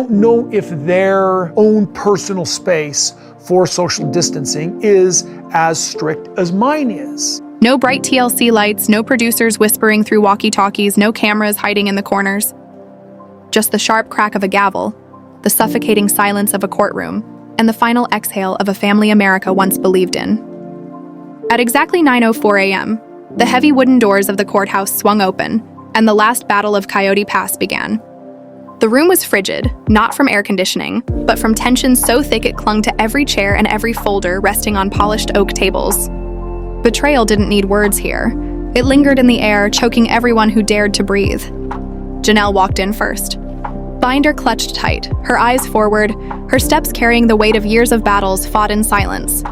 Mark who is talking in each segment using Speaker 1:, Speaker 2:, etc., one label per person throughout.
Speaker 1: don't know if their own personal space for social distancing is as strict as mine is.
Speaker 2: No bright TLC lights, no producers whispering through walkie-talkies, no cameras hiding in the corners. Just the sharp crack of a gavel, the suffocating silence of a courtroom, and the final exhale of a family America once believed in. At exactly 9:04 a.m., the heavy wooden doors of the courthouse swung open, and the last battle of Coyote Pass began. The room was frigid, not from air conditioning, but from tension so thick it clung to every chair and every folder resting on polished oak tables. Betrayal didn't need words here. It lingered in the air, choking everyone who dared to breathe. Janelle walked in first. Binder clutched tight, her eyes forward, her steps carrying the weight of years of battles fought in silence.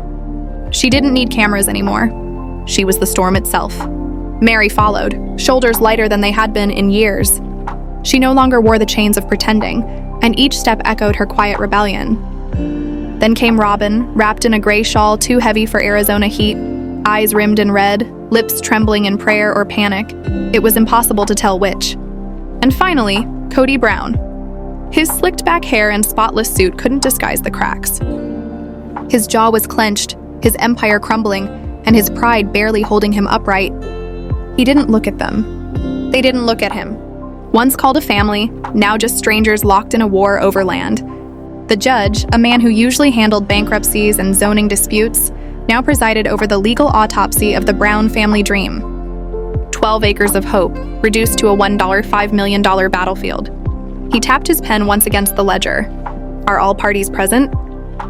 Speaker 2: She didn't need cameras anymore. She was the storm itself. Meri followed, shoulders lighter than they had been in years. She no longer wore the chains of pretending, and each step echoed her quiet rebellion. Then came Robyn, wrapped in a gray shawl too heavy for Arizona heat, eyes rimmed in red, lips trembling in prayer or panic. It was impossible to tell which. And finally, Kody Brown. His slicked back hair and spotless suit couldn't disguise the cracks. His jaw was clenched, his empire crumbling, and his pride barely holding him upright. He didn't look at them. They didn't look at him. Once called a family, now just strangers locked in a war over land. The judge, a man who usually handled bankruptcies and zoning disputes, now presided over the legal autopsy of the Brown family dream. 12 acres of hope, reduced to a $1.5 million battlefield. He tapped his pen once against the ledger. "Are all parties present?"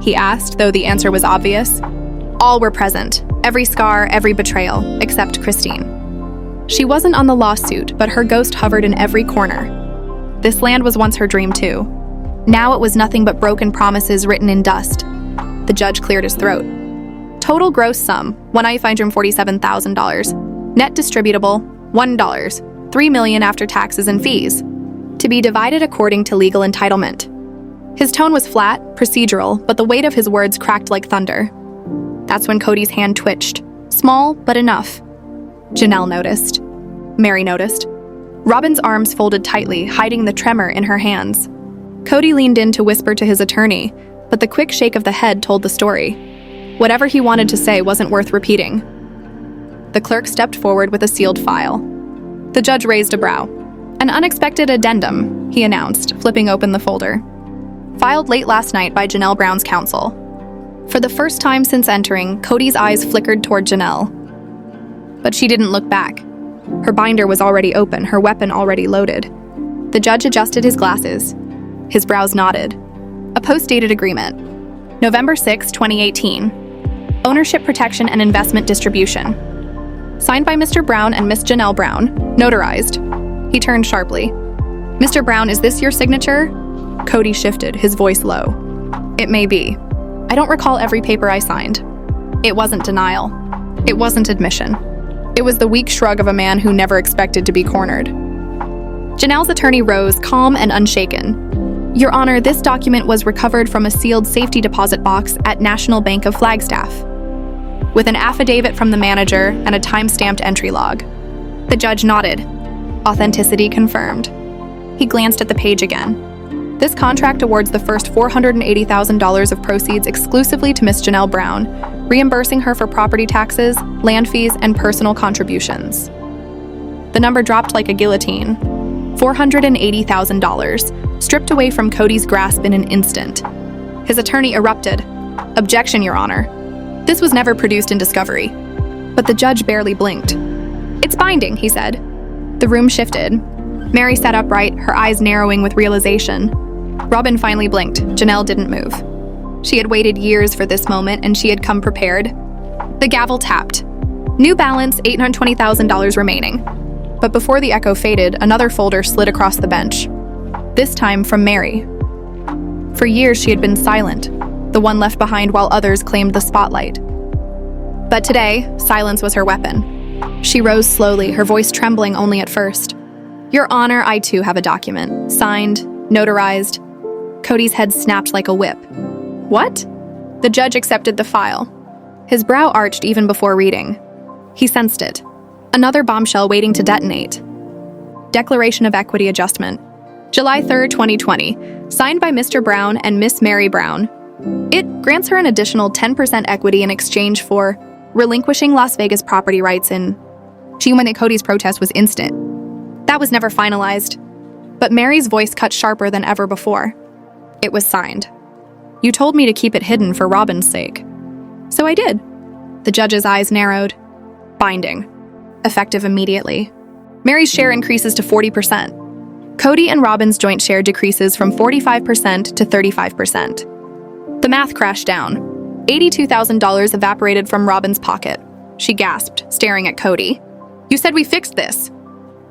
Speaker 2: he asked, though the answer was obvious. All were present, every scar, every betrayal, except Christine. She wasn't on the lawsuit, but her ghost hovered in every corner. This land was once her dream too. Now it was nothing but broken promises written in dust. The judge cleared his throat. Total gross sum, $1,547,000. Net distributable, $1. $3 million after taxes and fees. To be divided according to legal entitlement. His tone was flat, procedural, but the weight of his words cracked like thunder. That's when Kody's hand twitched. Small, but enough. Janelle noticed. Meri noticed. Robyn's arms folded tightly, hiding the tremor in her hands. Kody leaned in to whisper to his attorney, but the quick shake of the head told the story. Whatever he wanted to say wasn't worth repeating. The clerk stepped forward with a sealed file. The judge raised a brow. "An unexpected addendum," he announced, flipping open the folder. Filed late last night by Janelle Brown's counsel. For the first time since entering, Kody's eyes flickered toward Janelle. But she didn't look back. Her binder was already open, her weapon already loaded. The judge adjusted his glasses. His brows knotted. A post-dated agreement. November 6, 2018. Ownership protection and investment distribution. Signed by Mr. Brown and Miss Janelle Brown. Notarized. He turned sharply. "Mr. Brown, is this your signature?" Kody shifted, his voice low. "It may be. I don't recall every paper I signed." It wasn't denial. It wasn't admission. It was the weak shrug of a man who never expected to be cornered. Janelle's attorney rose, calm and unshaken. "Your Honor, this document was recovered from a sealed safety deposit box at National Bank of Flagstaff, with an affidavit from the manager and a time-stamped entry log." The judge nodded. Authenticity confirmed. He glanced at the page again. This contract awards the first $480,000 of proceeds exclusively to Miss Janelle Brown, reimbursing her for property taxes, land fees, and personal contributions. The number dropped like a guillotine. $480,000, stripped away from Kody's grasp in an instant. His attorney erupted. "Objection, Your Honor. This was never produced in discovery." But the judge barely blinked. "It's binding," he said. The room shifted. Meri sat upright, her eyes narrowing with realization. Robyn finally blinked. Janelle didn't move. She had waited years for this moment, and she had come prepared. The gavel tapped. New balance, $820,000 remaining. But before the echo faded, another folder slid across the bench. This time from Meri. For years she had been silent, the one left behind while others claimed the spotlight. But today, silence was her weapon. She rose slowly, her voice trembling only at first. "Your Honor, I too have a document. Signed, notarized." Kody's head snapped like a whip. "What?" The judge accepted the file. His brow arched even before reading. He sensed it. Another bombshell waiting to detonate. Declaration of Equity Adjustment. July 3rd, 2020, signed by Mr. Brown and Miss Meri Brown. It grants her an additional 10% equity in exchange for relinquishing Las Vegas property rights in... Cody's protest was instant. That was never finalized. But Meri's voice cut sharper than ever before. It was signed. You told me to keep it hidden for Robyn's sake. So I did. The judge's eyes narrowed. Binding. Effective immediately. Meri's share increases to 40%. Kody and Robyn's joint share decreases from 45% to 35%. The math crashed down. $82,000 evaporated from Robyn's pocket. She gasped, staring at Kody. You said we fixed this.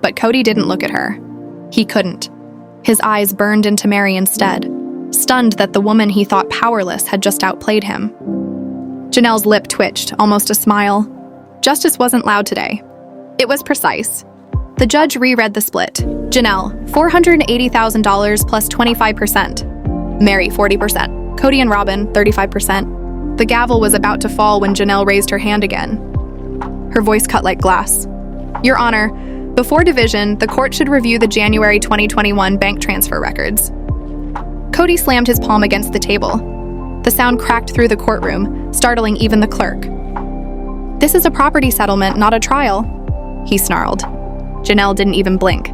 Speaker 2: But Kody didn't look at her. He couldn't. His eyes burned into Meri instead, stunned that the woman he thought powerless had just outplayed him. Janelle's lip twitched, almost a smile. Justice wasn't loud today. It was precise. The judge reread the split. Janelle, $480,000 plus 25%. Meri, 40%. Kody and Robyn, 35%. The gavel was about to fall when Janelle raised her hand again. Her voice cut like glass. Your Honor, before division, the court should review the January 2021 bank transfer records. Kody slammed his palm against the table. The sound cracked through the courtroom, startling even the clerk. This is a property settlement, not a trial, he snarled. Janelle didn't even blink.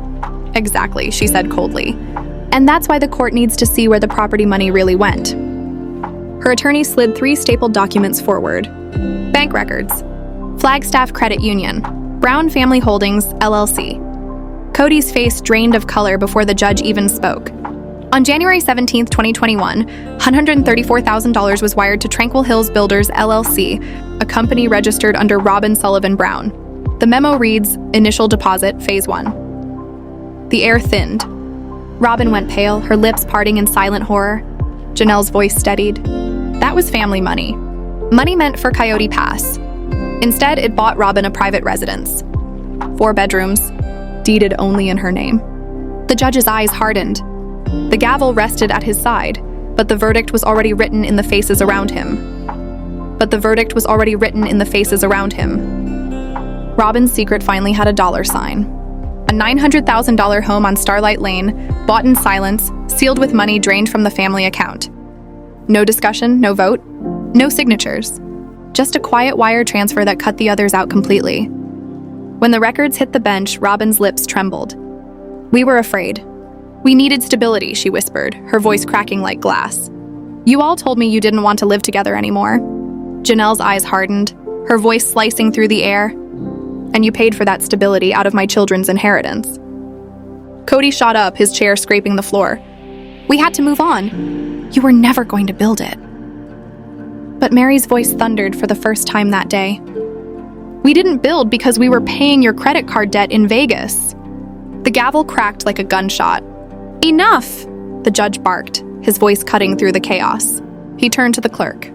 Speaker 2: Exactly, she said coldly. And that's why the court needs to see where the property money really went. Her attorney slid 3 stapled documents forward. Bank records. Flagstaff Credit Union. Brown Family Holdings, LLC. Kody's face drained of color before the judge even spoke. On January 17, 2021, $134,000 was wired to Tranquil Hills Builders, LLC, a company registered under Robyn Sullivan Brown. The memo reads, Initial Deposit, Phase 1. The air thinned. Robyn went pale, her lips parting in silent horror. Janelle's voice steadied. That was family money. Money meant for Coyote Pass. Instead, it bought Robyn a private residence. 4 bedrooms, deeded only in her name. The judge's eyes hardened. The gavel rested at his side, but the verdict was already written in the faces around him. Robyn's secret finally had a dollar sign. A $900,000 home on Starlight Lane, bought in silence, sealed with money drained from the family account. No discussion, no vote, no signatures. Just a quiet wire transfer that cut the others out completely. When the records hit the bench, Robyn's lips trembled. We were afraid. We needed stability, she whispered, her voice cracking like glass. You all told me you didn't want to live together anymore. Janelle's eyes hardened, her voice slicing through the air. And you paid for that stability out of my children's inheritance. Kody shot up, his chair scraping the floor. We had to move on. You were never going to build it. But Meri's voice thundered for the first time that day. We didn't build because we were paying your credit card debt in Vegas. The gavel cracked like a gunshot. Enough! The judge barked, his voice cutting through the chaos. He turned to the clerk.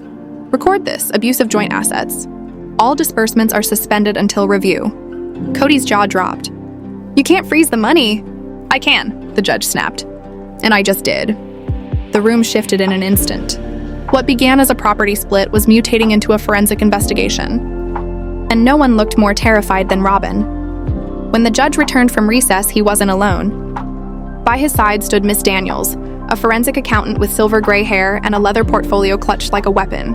Speaker 2: Record this, abuse of joint assets. All disbursements are suspended until review. Kody's jaw dropped. You can't freeze the money. I can, the judge snapped. And I just did. The room shifted in an instant. What began as a property split was mutating into a forensic investigation. And no one looked more terrified than Robyn. When the judge returned from recess, he wasn't alone. By his side stood Miss Daniels, a forensic accountant with silver gray hair and a leather portfolio clutched like a weapon.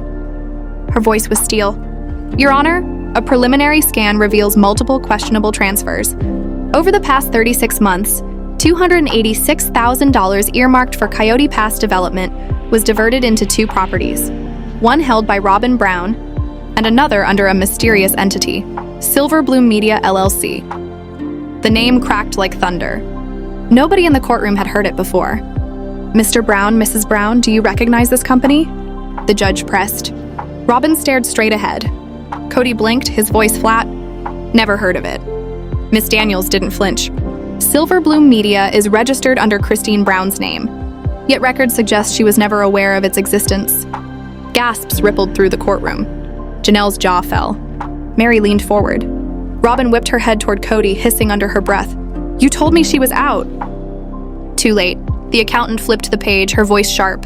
Speaker 2: Her voice was steel. Your Honor, a preliminary scan reveals multiple questionable transfers. Over the past 36 months, $286,000 earmarked for Coyote Pass development was diverted into 2 properties, one held by Robyn Brown and another under a mysterious entity, Silver Bloom Media LLC. The name cracked like thunder. Nobody in the courtroom had heard it before. Mr. Brown, Mrs. Brown, do you recognize this company? The judge pressed. Robyn stared straight ahead. Kody blinked, his voice flat. Never heard of it. Miss Daniels didn't flinch. Silver Bloom Media is registered under Christine Brown's name, yet records suggest she was never aware of its existence. Gasps rippled through the courtroom. Janelle's jaw fell. Meri leaned forward. Robyn whipped her head toward Kody, hissing under her breath. You told me she was out. Too late. The accountant flipped the page, her voice sharp.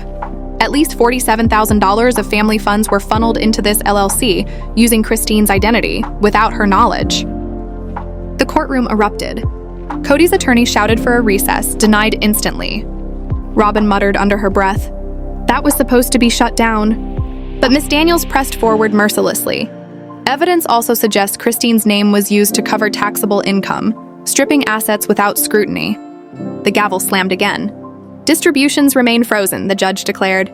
Speaker 2: At least $47,000 of family funds were funneled into this LLC using Christine's identity, without her knowledge. The courtroom erupted. Kody's attorney shouted for a recess, denied instantly. Robyn muttered under her breath. That was supposed to be shut down. But Miss Daniels pressed forward mercilessly. Evidence also suggests Christine's name was used to cover taxable income, stripping assets without scrutiny. The gavel slammed again. Distributions remain frozen, the judge declared.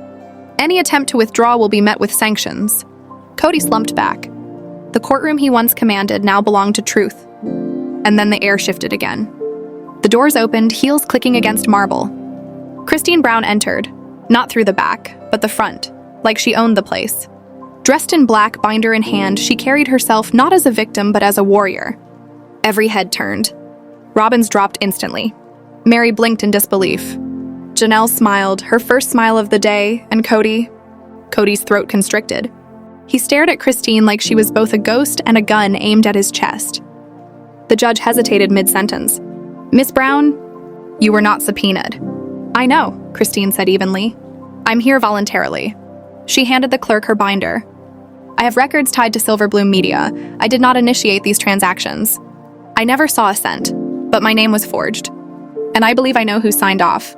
Speaker 2: Any attempt to withdraw will be met with sanctions. Kody slumped back. The courtroom he once commanded now belonged to truth. And then the air shifted again. The doors opened, heels clicking against marble. Christine Brown entered, not through the back, but the front, like she owned the place. Dressed in black, binder in hand, she carried herself not as a victim, but as a warrior. Every head turned. Robyn's dropped instantly. Meri blinked in disbelief. Janelle smiled, her first smile of the day, and Kody's throat constricted. He stared at Christine like she was both a ghost and a gun aimed at his chest. The judge hesitated mid-sentence. Miss Brown, you were not subpoenaed. I know, Christine said evenly. I'm here voluntarily. She handed the clerk her binder. I have records tied to Silverbloom Media. I did not initiate these transactions. I never saw a cent, but my name was forged. And I believe I know who signed off.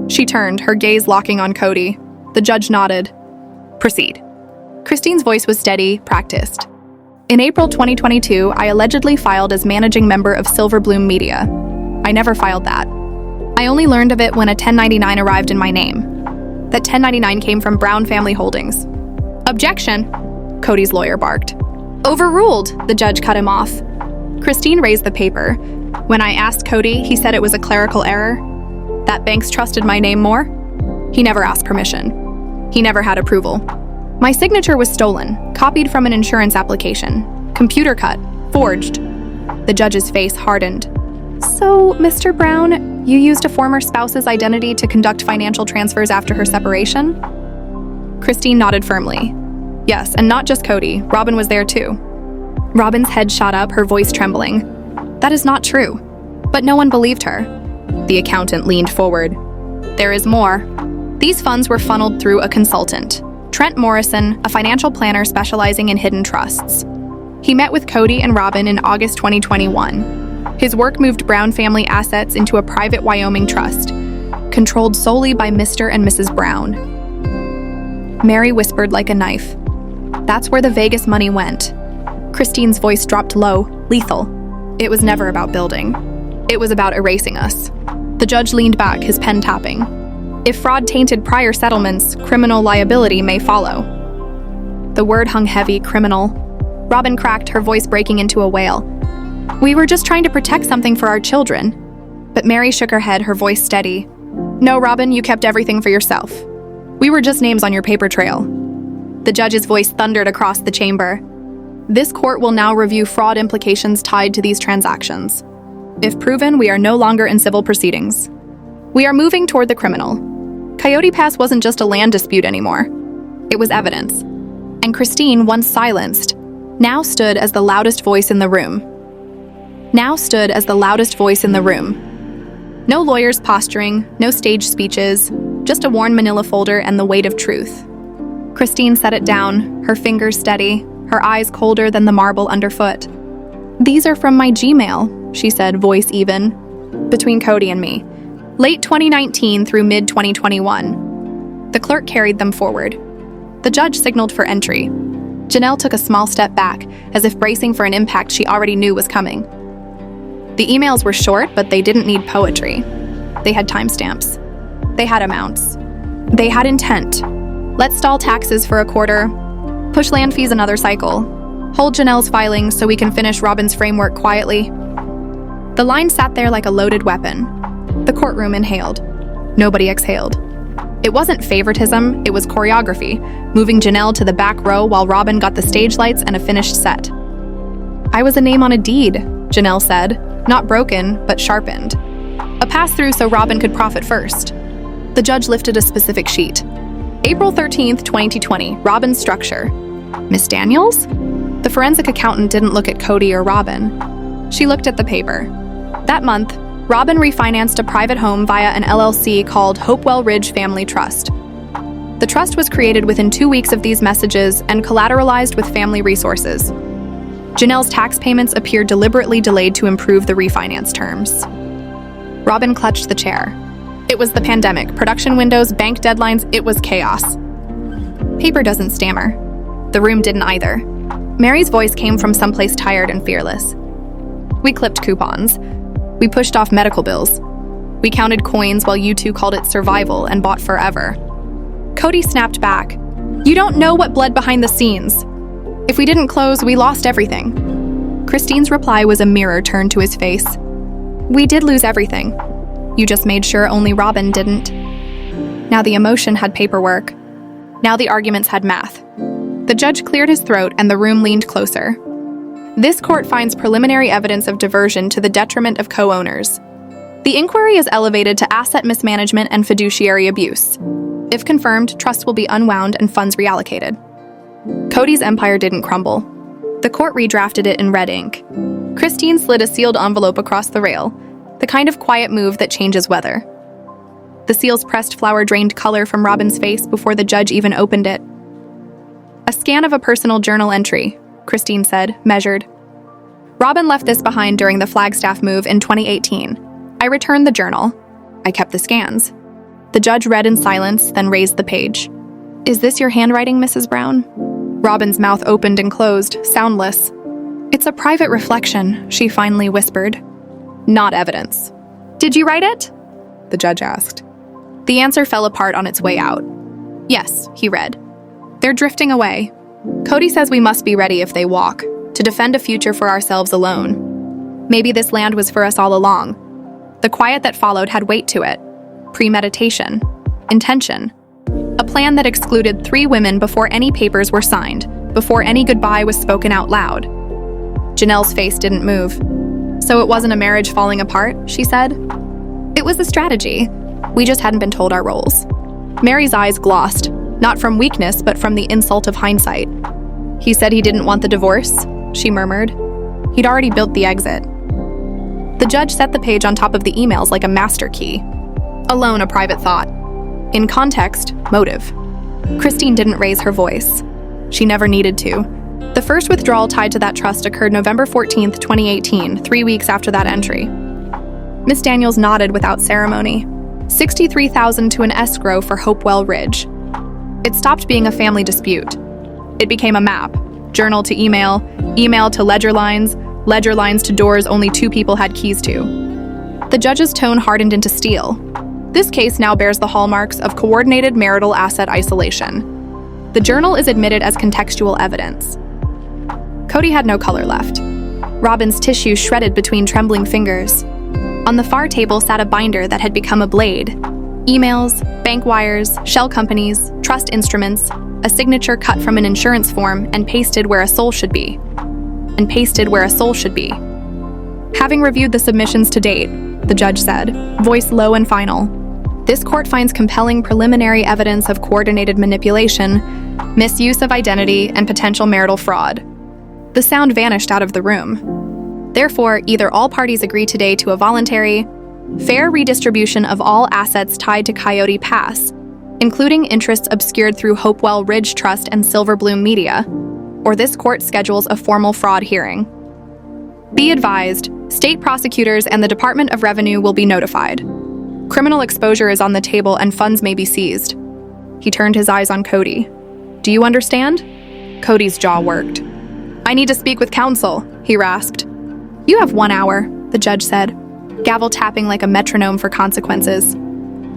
Speaker 2: She turned, her gaze locking on Kody. The judge nodded. Proceed. Christine's voice was steady, practiced. In April 2022, I allegedly filed as managing member of Silverbloom Media. I never filed that. I only learned of it when a 1099 arrived in my name. That 1099 came from Brown Family Holdings. Objection, Kody's lawyer barked. Overruled, the judge cut him off. Christine raised the paper. When I asked Kody, he said it was a clerical error. That Banks trusted my name more? He never asked permission. He never had approval. My signature was stolen, copied from an insurance application, computer cut, forged. The judge's face hardened. So, Mr. Brown, you used a former spouse's identity to conduct financial transfers after her separation? Christine nodded firmly. Yes, and not just Kody. Robyn was there too. Robyn's head shot up, her voice trembling. That is not true. But no one believed her. The accountant leaned forward. There is more. These funds were funneled through a consultant, Trent Morrison, a financial planner specializing in hidden trusts. He met with Kody and Robyn in August 2021. His work moved Brown family assets into a private Wyoming trust, controlled solely by Mr. and Mrs. Brown. Meri whispered like a knife. That's where the Vegas money went. Christine's voice dropped low, lethal. It was never about building. It was about erasing us. The judge leaned back, his pen tapping. If fraud tainted prior settlements, criminal liability may follow. The word hung heavy, criminal. Robyn cracked, her voice breaking into a wail. We were just trying to protect something for our children. But Meri shook her head, her voice steady. No, Robyn, you kept everything for yourself. We were just names on your paper trail. The judge's voice thundered across the chamber. This court will now review fraud implications tied to these transactions. If proven, we are no longer in civil proceedings. We are moving toward the criminal. Coyote Pass wasn't just a land dispute anymore. It was evidence. And Christine, once silenced, now stood as the loudest voice in the room. No lawyers posturing, no stage speeches, just a worn manila folder and the weight of truth. Christine set it down, her fingers steady, her eyes colder than the marble underfoot. These are from my Gmail, she said, voice even, between Kody and me. Late 2019 through mid-2021. The clerk carried them forward. The judge signaled for entry. Janelle took a small step back, as if bracing for an impact she already knew was coming. The emails were short, but they didn't need poetry. They had timestamps. They had amounts. They had intent. Let's stall taxes for a quarter. Push land fees another cycle. Hold Janelle's filings so we can finish Robyn's framework quietly. The line sat there like a loaded weapon. The courtroom inhaled. Nobody exhaled. It wasn't favoritism, it was choreography, moving Janelle to the back row while Robyn got the stage lights and a finished set. I was a name on a deed, Janelle said, not broken, but sharpened. A pass-through so Robyn could profit first. The judge lifted a specific sheet. April 13th, 2020, Robyn's structure. Miss Daniels? The forensic accountant didn't look at Kody or Robyn. She looked at the paper. That month, Robyn refinanced a private home via an LLC called Hopewell Ridge Family Trust. The trust was created within 2 weeks of these messages and collateralized with family resources. Janelle's tax payments appeared deliberately delayed to improve the refinance terms. Robyn clutched the chair. It was the pandemic, production windows, bank deadlines, it was chaos. Paper doesn't stammer. The room didn't either. Meri's voice came from someplace tired and fearless. We clipped coupons. We pushed off medical bills. We counted coins while you two called it survival and bought forever. Kody snapped back. You don't know what bled behind the scenes. If we didn't close, we lost everything. Christine's reply was a mirror turned to his face. We did lose everything. You just made sure only Robyn didn't. Now the emotion had paperwork. Now the arguments had math. The judge cleared his throat and the room leaned closer. This court finds preliminary evidence of diversion to the detriment of co-owners. The inquiry is elevated to asset mismanagement and fiduciary abuse. If confirmed, trust will be unwound and funds reallocated. Kody's empire didn't crumble. The court redrafted it in red ink. Christine slid a sealed envelope across the rail, the kind of quiet move that changes weather. The seal's pressed flower drained color from Robyn's face before the judge even opened it. A scan of a personal journal entry, Christine said, measured. Robyn left this behind during the Flagstaff move in 2018. I returned the journal. I kept the scans. The judge read in silence, then raised the page. Is this your handwriting, Mrs. Brown? Robyn's mouth opened and closed, soundless. It's a private reflection, she finally whispered. Not evidence. Did you write it? The judge asked. The answer fell apart on its way out. Yes, he read. They're drifting away. Kody says we must be ready if they walk, to defend a future for ourselves alone. Maybe this land was for us all along. The quiet that followed had weight to it. Premeditation. Intention. A plan that excluded 3 women before any papers were signed, before any goodbye was spoken out loud. Janelle's face didn't move. So it wasn't a marriage falling apart, she said. It was a strategy. We just hadn't been told our roles. Meri's eyes glossed, not from weakness, but from the insult of hindsight. He said he didn't want the divorce, she murmured. He'd already built the exit. The judge set the page on top of the emails like a master key. Alone, a private thought. In context, motive. Christine didn't raise her voice. She never needed to. The first withdrawal tied to that trust occurred November 14th, 2018, 3 weeks after that entry. Miss Daniels nodded without ceremony. $63,000 to an escrow for Hopewell Ridge. It stopped being a family dispute. It became a map. Journal to email, email to ledger lines to doors only 2 people had keys to. The judge's tone hardened into steel. This case now bears the hallmarks of coordinated marital asset isolation. The journal is admitted as contextual evidence. Kody had no color left. Robyn's tissue shredded between trembling fingers. On the far table sat a binder that had become a blade. Emails, bank wires, shell companies, trust instruments, a signature cut from an insurance form and pasted where a soul should be. Having reviewed the submissions to date, the judge said, voice low and final, this court finds compelling preliminary evidence of coordinated manipulation, misuse of identity, and potential marital fraud. The sound vanished out of the room. Therefore, either all parties agree today to a voluntary, fair redistribution of all assets tied to Coyote Pass, including interests obscured through Hopewell Ridge Trust and Silver Bloom Media, or this court schedules a formal fraud hearing. Be advised, state prosecutors and the Department of Revenue will be notified. Criminal exposure is on the table and funds may be seized. He turned his eyes on Kody. Do you understand? Kody's jaw worked. I need to speak with counsel, he rasped. You have 1 hour, the judge said, gavel tapping like a metronome for consequences.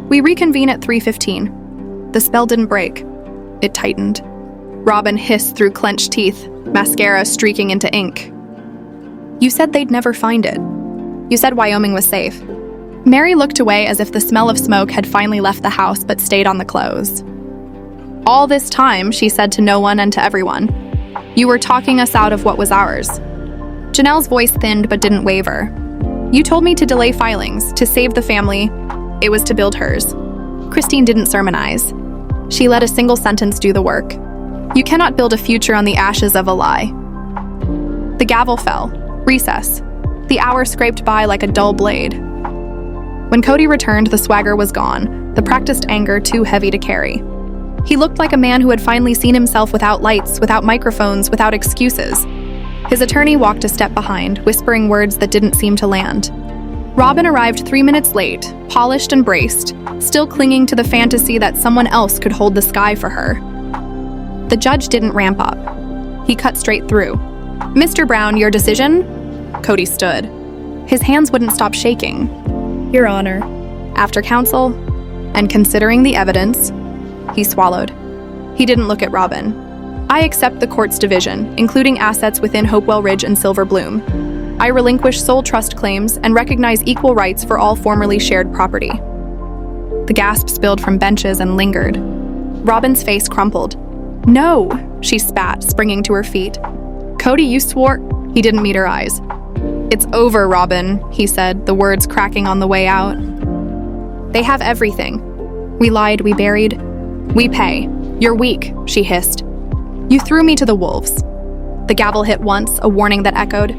Speaker 2: We reconvene at 3:15. The spell didn't break. It tightened. Robyn hissed through clenched teeth, mascara streaking into ink. You said they'd never find it. You said Wyoming was safe. Meri looked away as if the smell of smoke had finally left the house but stayed on the clothes. All this time, she said to no one and to everyone, you were talking us out of what was ours. Janelle's voice thinned but didn't waver. You told me to delay filings, to save the family. It was to build hers. Christine didn't sermonize. She let a single sentence do the work. You cannot build a future on the ashes of a lie. The gavel fell. Recess. The hour scraped by like a dull blade. When Kody returned, the swagger was gone, the practiced anger too heavy to carry. He looked like a man who had finally seen himself without lights, without microphones, without excuses. His attorney walked a step behind, whispering words that didn't seem to land. Robyn arrived 3 minutes late, polished and braced, still clinging to the fantasy that someone else could hold the sky for her. The judge didn't ramp up. He cut straight through. "Mr. Brown, your decision?" Kody stood. His hands wouldn't stop shaking. "Your Honor." After counsel, and considering the evidence, he swallowed. He didn't look at Robyn. "I accept the court's division, including assets within Hopewell Ridge and Silver Bloom. I relinquish sole trust claims and recognize equal rights for all formerly shared property." The gasps spilled from benches and lingered. Robyn's face crumpled. "No," she spat, springing to her feet. "Kody, you swore—" He didn't meet her eyes. "It's over, Robyn," he said, the words cracking on the way out. "They have everything. We lied, we buried. We pay. You're weak," she hissed. "You threw me to the wolves." The gavel hit once, a warning that echoed.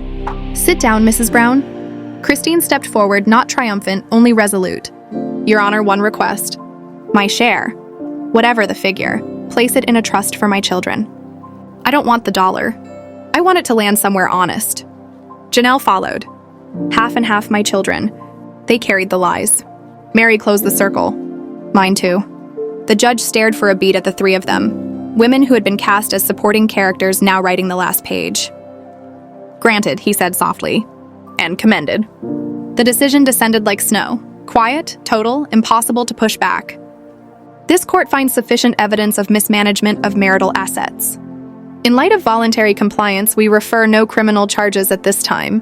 Speaker 2: "Sit down, Mrs. Brown." Christine stepped forward, not triumphant, only resolute. "Your Honor, one request. My share. Whatever the figure, place it in a trust for my children. I don't want the dollar. I want it to land somewhere honest." Janelle followed. "Half and half, my children. They carried the lies." Meri closed the circle. "Mine too." The judge stared for a beat at the three of them, women who had been cast as supporting characters now writing the last page. "Granted," he said softly, "and commended." The decision descended like snow. Quiet, total, impossible to push back. This court finds sufficient evidence of mismanagement of marital assets. In light of voluntary compliance, we refer no criminal charges at this time.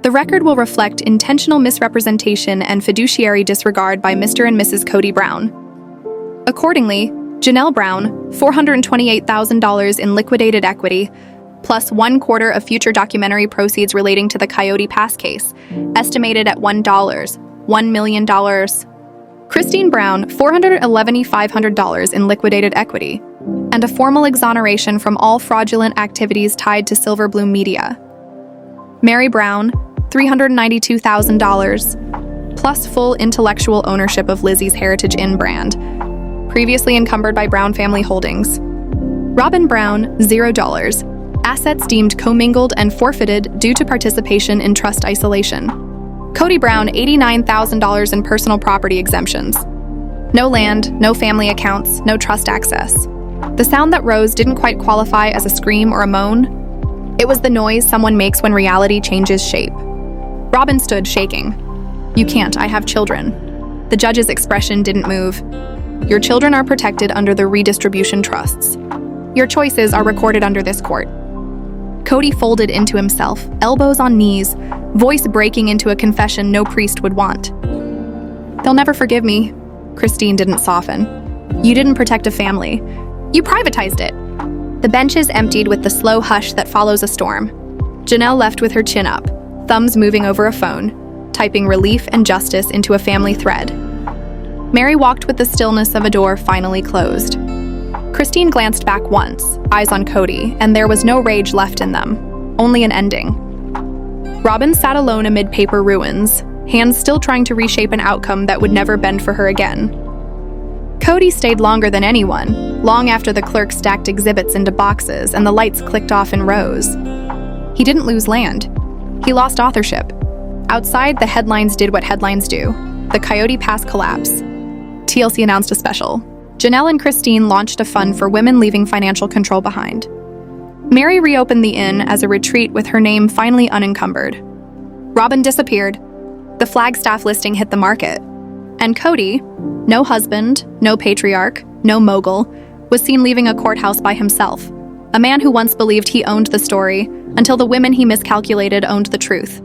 Speaker 2: The record will reflect intentional misrepresentation and fiduciary disregard by Mr. and Mrs. Kody Brown. Accordingly, Janelle Brown, $428,000 in liquidated equity, plus 1/4 of future documentary proceeds relating to the Coyote Pass case, estimated at $1 million. Christine Brown, $411,500 in liquidated equity, and a formal exoneration from all fraudulent activities tied to Silver Bloom Media. Meri Brown, $392,000, plus full intellectual ownership of Lizzie's Heritage Inn brand, previously encumbered by Brown Family Holdings. Robyn Brown, $0, assets deemed commingled and forfeited due to participation in trust isolation. Kody Brown, $89,000 in personal property exemptions. No land, no family accounts, no trust access. The sound that rose didn't quite qualify as a scream or a moan. It was the noise someone makes when reality changes shape. Robyn stood, shaking. "You can't, I have children." The judge's expression didn't move. "Your children are protected under the redistribution trusts. Your choices are recorded under this court." Kody folded into himself, elbows on knees, voice breaking into a confession no priest would want. "They'll never forgive me." Christine didn't soften. "You didn't protect a family. You privatized it." The benches emptied with the slow hush that follows a storm. Janelle left with her chin up, thumbs moving over a phone, typing relief and justice into a family thread. Meri walked with the stillness of a door finally closed. Christine glanced back once, eyes on Kody, and there was no rage left in them, only an ending. Robyn sat alone amid paper ruins, hands still trying to reshape an outcome that would never bend for her again. Kody stayed longer than anyone, long after the clerk stacked exhibits into boxes and the lights clicked off in rows. He didn't lose land. He lost authorship. Outside, the headlines did what headlines do. The Coyote Pass collapse. TLC announced a special. Janelle and Christine launched a fund for women leaving financial control behind. Meri reopened the inn as a retreat with her name finally unencumbered. Robyn disappeared. The Flagstaff listing hit the market. And Kody, no husband, no patriarch, no mogul, was seen leaving a courthouse by himself. A man who once believed he owned the story, until the women he miscalculated owned the truth.